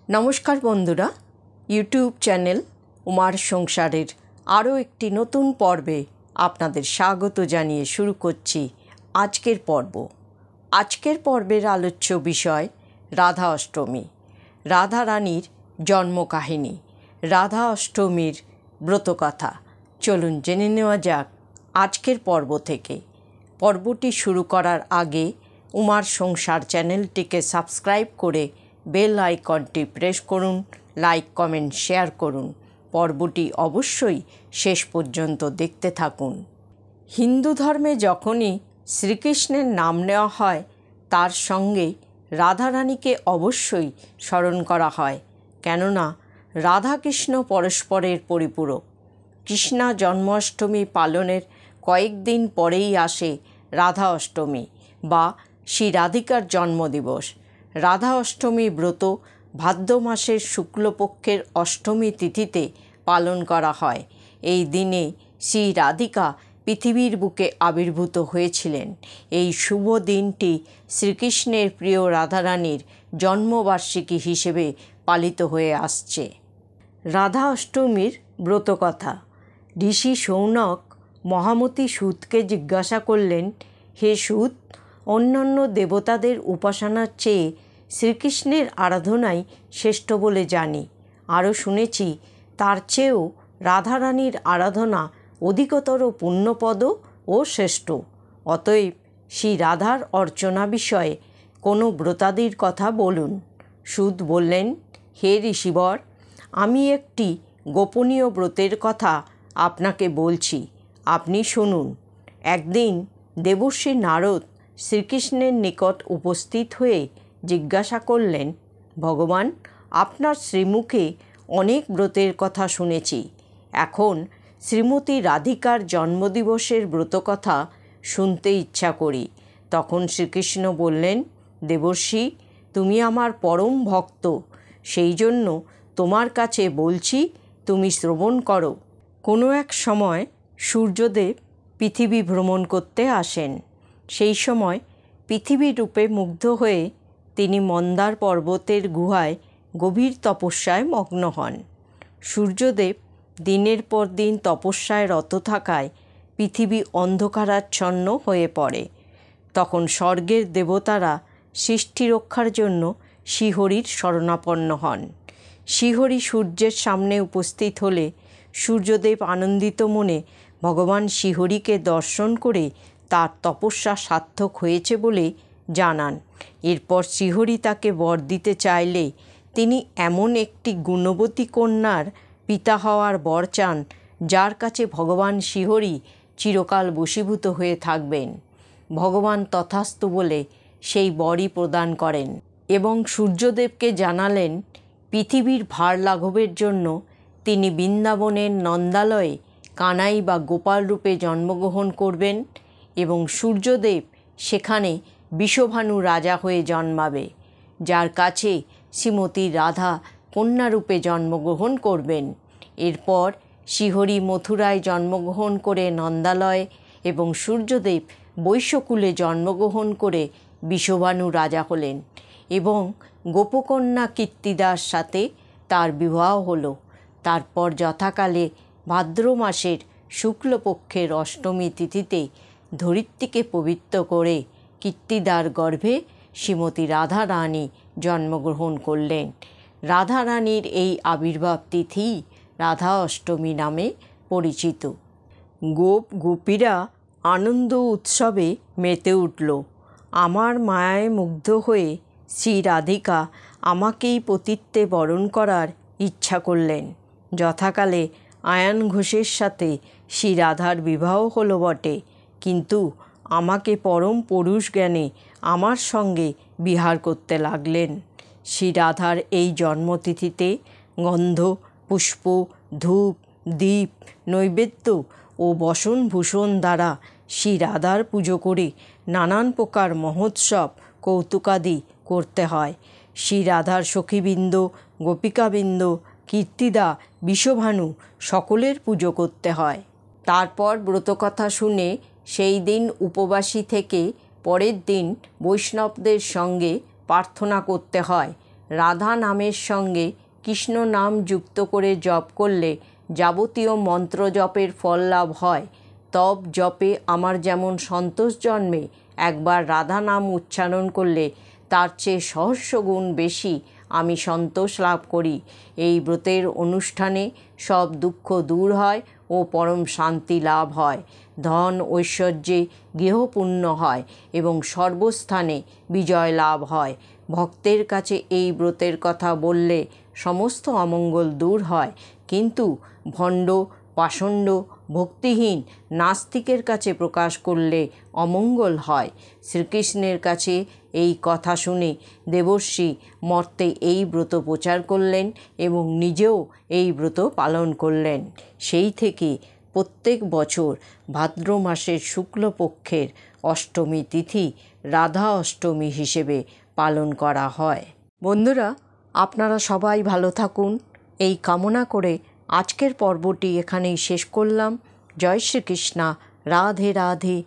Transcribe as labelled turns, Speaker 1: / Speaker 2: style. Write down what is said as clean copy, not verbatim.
Speaker 1: নমস্কার বন্ধুরা, YouTube channel উমার সংসারের আরও একটি নতুন পর্বে আপনাদের স্বাগত জানিয়ে শুরু করছি আজকের পর্ব। আজকের পর্বের আলোচ্য বিষয় রাধা অষ্টমী, রাধা রানীর জন্মকাহিনী, রাধা অষ্টমীর ব্রতকথা। চলুন জেনে নেওয়া যাক আজকের পর্ব থেকে। পর্বটি শুরু করার আগে উমার সংসার চ্যানেলটিকে সাবস্ক্রাইব করে বেল আইকনটি প্রেস করুন, লাইক, কমেন্ট, শেয়ার করুন। পর্বটি অবশ্যই শেষ পর্যন্ত দেখতে থাকুন। হিন্দু ধর্মে যখনই শ্রীকৃষ্ণের নাম নেওয়া হয় তার সঙ্গে রাধারানীকে অবশ্যই স্মরণ করা হয়, কেননা রাধাকৃষ্ণ পরস্পরের পরিপূরক। কৃষ্ণা জন্মাষ্টমী পালনের কয়েকদিন পরেই আসে রাধা অষ্টমী বা শ্রী রাধিকার জন্মদিবস। রাধা অষ্টমী ব্রত ভাদ্র মাসের শুক্লপক্ষের অষ্টমী তিথিতে পালন করা হয়। এই দিনে শ্রী রাধিকা পৃথিবীর বুকে আবির্ভূত হয়েছিলেন। এই শুভ দিনটি শ্রীকৃষ্ণের প্রিয় রাধারানীর জন্মবার্ষিকী হিসেবে পালিত হয়ে আসছে। রাধা অষ্টমীর ব্রতকথা। ঋষি শৌনক মহামতি সূতকে জিজ্ঞাসা করলেন, হে সূত, অন্যান্য দেবতাদের উপাসনার চেয়ে শ্রীকৃষ্ণের আরাধনাই শ্রেষ্ঠ বলে জানি। আরও শুনেছি তার চেয়েও রাধারানীর আরাধনা অধিকতর পুণ্যপদ ও শ্রেষ্ঠ। অতএব শ্রী রাধার অর্চনা বিষয়ে কোনো ব্রতাদির কথা বলুন। সূত বললেন, হে ঋষিবর, আমি একটি গোপনীয় ব্রতের কথা আপনাকে বলছি, আপনি শুনুন। একদিন দেবর্ষি নারদ শ্রীকৃষ্ণের নিকট উপস্থিত হয়ে জিজ্ঞাসা করলেন, ভগবান, আপনার শ্রীমুখে অনেক ব্রতের কথা শুনেছি, এখন শ্রীমতী রাধিকার জন্মদিবসের ব্রতকথা শুনতে ইচ্ছা করি। তখন শ্রীকৃষ্ণ বললেন, দেবর্ষি, তুমি আমার পরম ভক্ত, সেই জন্য তোমার কাছে বলছি, তুমি শ্রবণ করো। কোনো এক সময় সূর্যদেব পৃথিবী ভ্রমণ করতে আসেন। সেই সময় পৃথিবী রূপে মুগ্ধ হয়ে তিনি মন্দার পর্বতের গুহায় গভীর তপস্যায় মগ্ন হন। সূর্যদেব দিনের পর দিন তপস্যায় রত থাকায় পৃথিবী অন্ধকারাচ্ছন্ন হয়ে পড়ে। তখন স্বর্গের দেবতারা সৃষ্টি রক্ষার জন্য শ্রীহরির শরণাপন্ন হন। শ্রীহরি সূর্যের সামনে উপস্থিত হলে সূর্যদেব আনন্দিত মনে ভগবান শ্রীহরিকে দর্শন করে তার তপস্যা সার্থক হয়েছে বলে জানান। এরপর শ্রীহরি তাকে বর দিতে চাইলে তিনি এমন একটি গুণবতী কন্যার পিতা হওয়ার বর চান, যার কাছে ভগবান শ্রীহরি চিরকাল বশীভূত হয়ে থাকবেন। ভগবান তথাস্তু বলে সেই বরই প্রদান করেন এবং সূর্যদেবকে জানালেন পৃথিবীর ভার লাঘবের জন্য তিনি বৃন্দাবনের নন্দালয়ে কানাই বা গোপাল রূপে জন্মগ্রহণ করবেন এবং সূর্যদেব সেখানে বিষভানু রাজা হয়ে জন্মাবে, যার কাছে শ্রীমতী রাধা কন্যারূপে জন্মগ্রহণ করবেন। এরপর শ্রীহরি মথুরায় জন্মগ্রহণ করে নন্দালয়ে এবং সূর্যদেব বৈশ্যকুলে জন্মগ্রহণ করে বিষভানু রাজা হলেন এবং গোপকন্যা কীর্তিদার সাথে তার বিবাহ হলো। তারপর যথাকালে ভাদ্র মাসের শুক্লপক্ষের অষ্টমী তিথিতে ধরিত্রীকে পবিত্র করে কীর্তিদার গর্ভে শ্রীমতী রাধা রানী জন্মগ্রহণ করলেন। রাধা রানীর এই আবির্ভাব তিথি রাধা অষ্টমী নামে পরিচিত। গোপ গোপীরা আনন্দ উৎসবে মেতে উঠল। আমার মায়ায় মুগ্ধ হয়ে শ্রী রাধিকা আমাকেই পতিত্বে বরণ করার ইচ্ছা করলেন। যথাকালে আয়ান ঘোষের সাথে শ্রী রাধার বিবাহ হলো বটে, কিন্তু আমাকে পরম পৌরুষ জ্ঞানে আমার সঙ্গে বিহার করতে লাগলেন। শ্রী রাধার এই জন্মতিথিতে গন্ধ, পুষ্প, ধূপ, দীপ, নৈবেদ্য ও বসনভূষণ দ্বারা শ্রী রাধার পুজো করে নানান প্রকার মহোৎসব কৌতুকাদি করতে হয়। শ্রী রাধার সখীবৃন্দ, গোপিকাবৃন্দ, কীর্তিদা, বিষভানু সকলের পুজো করতে হয়। তারপর ব্রতকথা শুনে সেই দিন উপবাসী থেকে পরের দিন বৈষ্ণবদের সঙ্গে প্রার্থনা করতে হয়। রাধা নামের সঙ্গে কৃষ্ণ নাম যুক্ত করে জপ করলে যাবতীয় মন্ত্র জপের ফল লাভ হয়। তব জপে আমার যেমন সন্তোষ জন্মে, একবার রাধা নাম উচ্চারণ করলে তার চেয়ে সহস্র গুণ বেশি আমি সন্তোষ লাভ করি। এই ব্রতের অনুষ্ঠানে সব দুঃখ দূর হয় ও পরম শান্তি লাভ হয়। ধন ঐশ্বর্যে গৃহপূর্ণ হয় এবং সর্বস্থানে বিজয় লাভ হয়। ভক্তের কাছে এই ব্রতের কথা বললে সমস্ত অমঙ্গল দূর হয়, কিন্তু ভণ্ড, পাষণ্ড, ভক্তিহীন নাস্তিকের কাছে প্রকাশ করলে অমঙ্গল হয়। শ্রীকৃষ্ণের কাছে এই কথা শুনে দেবর্ষি মর্তে এই ব্রত প্রচার করলেন এবং নিজেও এই ব্রত পালন করলেন। সেই থেকে প্রত্যেক বছর ভাদ্র মাসের শুক্লপক্ষের অষ্টমী তিথি রাধা অষ্টমী হিসেবে পালন করা হয়। বন্ধুরা, আপনারা সবাই ভালো থাকুন এই কামনা করে আজকের পর্বটি এখানেই শেষ করলাম। জয় শ্রীকৃষ্ণ। রাধে রাধে।